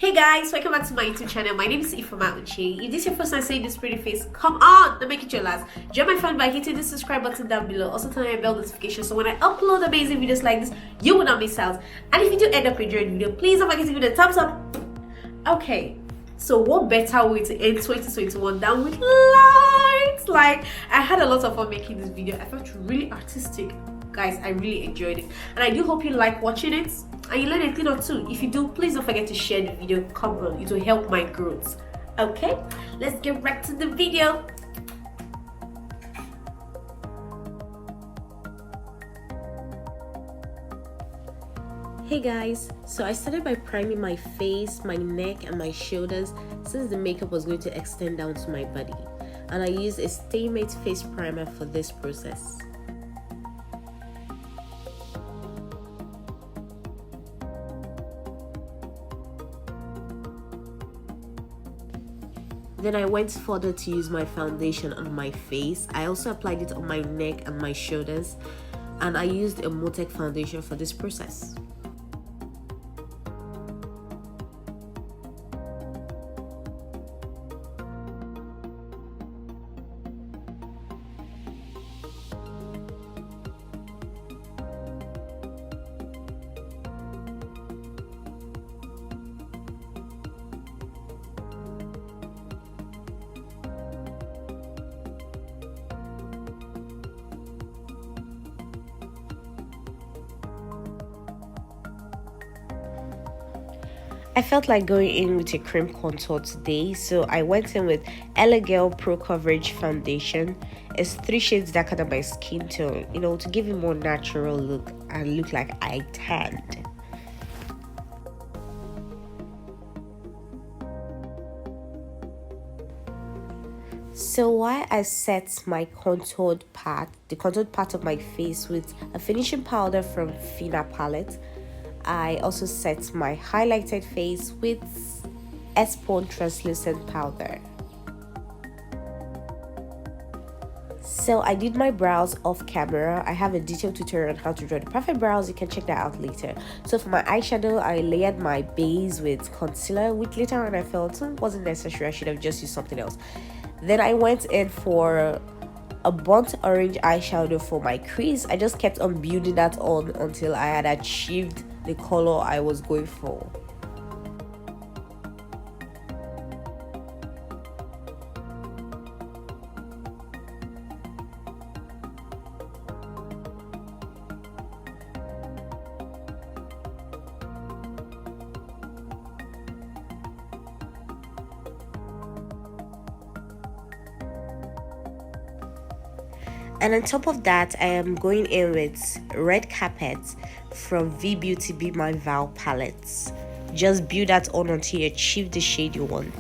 Hey guys, welcome back to my YouTube channel. My name is Ferrarucci. If this is your first time seeing this pretty face, come on, don't make it your last. Join my fun by hitting the subscribe button down below. Also turn on your bell notification so when I upload amazing videos like this, you will not miss out. And if you do end up enjoying the video, please don't forget to give it a thumbs up. Okay, so what better way to end 2021 than with lights? Like, I had a lot of fun making this video. I felt really artistic. Guys, I really enjoyed it. And I do hope you like watching it. And you learn a thing or two. If you do, please don't forget to share the video. Come on, it will help my growth. Okay, let's get right to the video. Hey guys, so I started by priming my face, my neck and my shoulders since the makeup was going to extend down to my body. And I used a Stay Matte face primer for this process. Then I went further to use my foundation on my face. I also applied it on my neck and my shoulders, and I used a Motec foundation for this process. I felt like going in with a cream contour today, so I went in with Elegel Pro Coverage Foundation. It's 3 shades darker than my skin tone, to give it more natural look and look like I tanned. So while I set my the contoured part of my face with a finishing powder from Fina palette, I also set my highlighted face with Airspun translucent powder. So I did my brows off camera. I have a detailed tutorial on how to draw the perfect brows. You can check that out later. So for my eyeshadow, I layered my base with concealer, which later on I felt wasn't necessary. I should have just used something else. Then I went in for a burnt orange eyeshadow for my crease. I just kept on building that on until I had achieved the color I was going for. And on top of that, I am going in with Red Carpet from V Beauty Be My Vow palettes. Just build that on until you achieve the shade you want.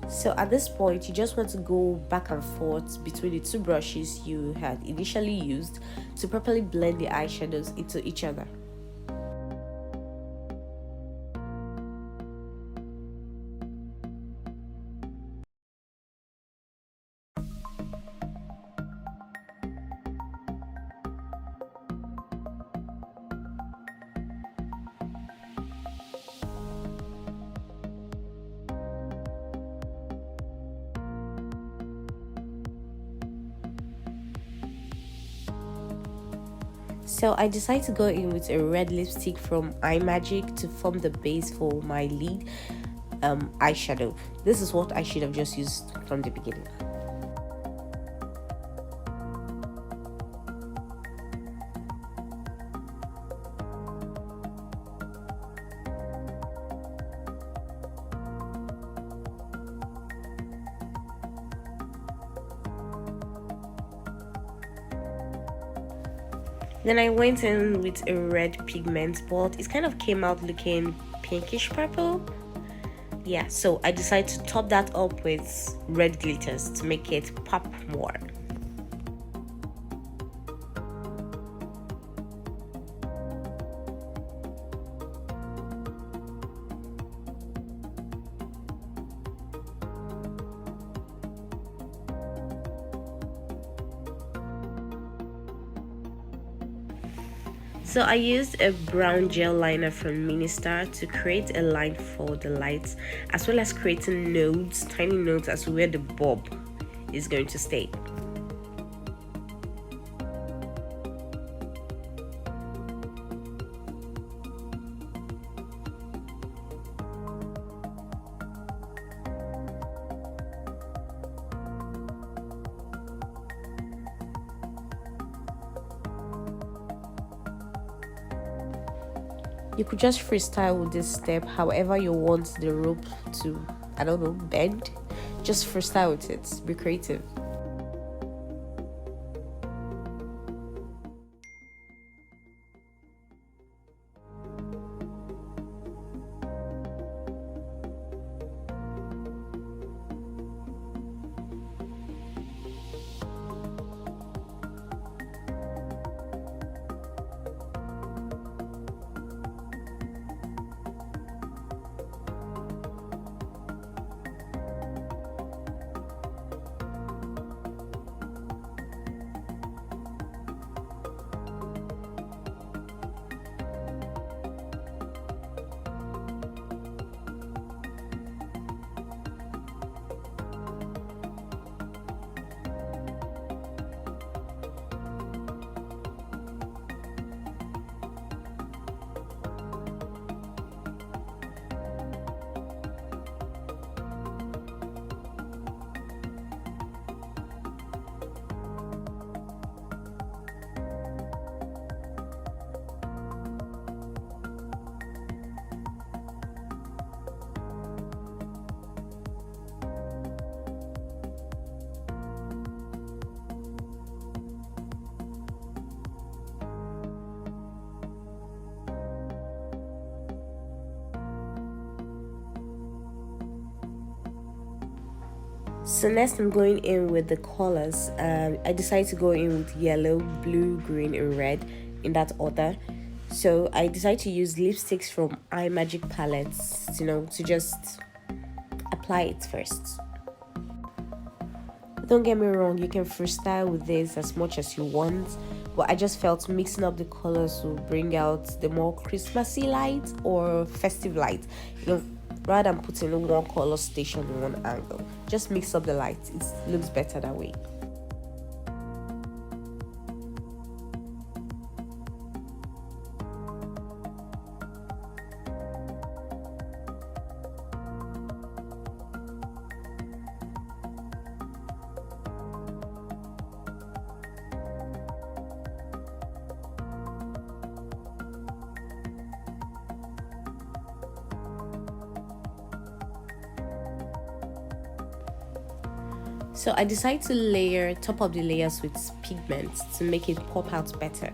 So at this point, you just want to go back and forth between the two brushes you had initially used to properly blend the eyeshadows into each other. So I decided to go in with a red lipstick from iMagic to form the base for my lid eyeshadow. This is what I should have just used from the beginning. Then I went in with a red pigment, but it kind of came out looking pinkish purple. Yeah, so I decided to top that up with red glitters to make it pop more. So I used a brown gel liner from Ministar to create a line for the lights, as well as creating nodes, tiny nodes, as where the bulb is going to stay. You could just freestyle with this step however you want the rope to, I don't know, bend. Just freestyle with it. Be creative. So next I'm going in with the colors. I decided to go in with yellow, blue, green and red in that order. So I decided to use lipsticks from Eye Magic palettes, to just apply it first. Don't get me wrong, you can freestyle with this as much as you want, but I just felt mixing up the colors will bring out the more Christmassy light or festive light, rather than putting one color station in one angle. Just mix up the lights, it looks better that way. So I decided to top up the layers with pigments to make it pop out better.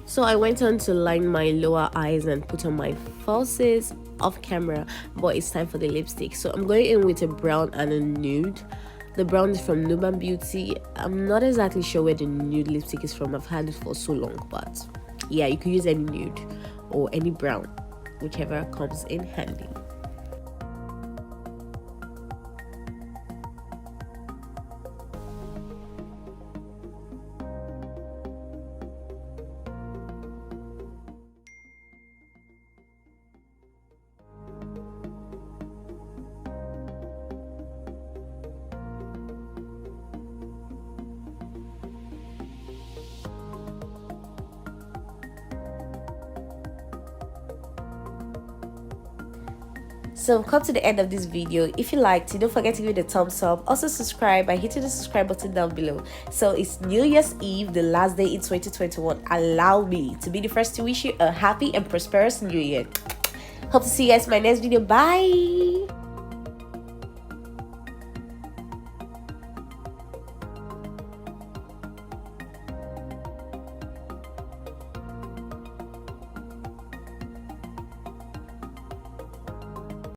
So I went on to line my lower eyes and put on my falsies off camera, but it's time for the lipstick. So I'm going in with a brown and a nude. The brown is from Nuban Beauty. I'm not exactly sure where the nude lipstick is from. I've had it for so long, but yeah, you can use any nude or any brown, whichever comes in handy. So come to the end of this video. If you liked it, don't forget to give it a thumbs up. Also subscribe by hitting the subscribe button down below. So it's New Year's Eve, the last day in 2021. Allow me to be the first to wish you a happy and prosperous new year. Hope to see you guys in my next video. Bye.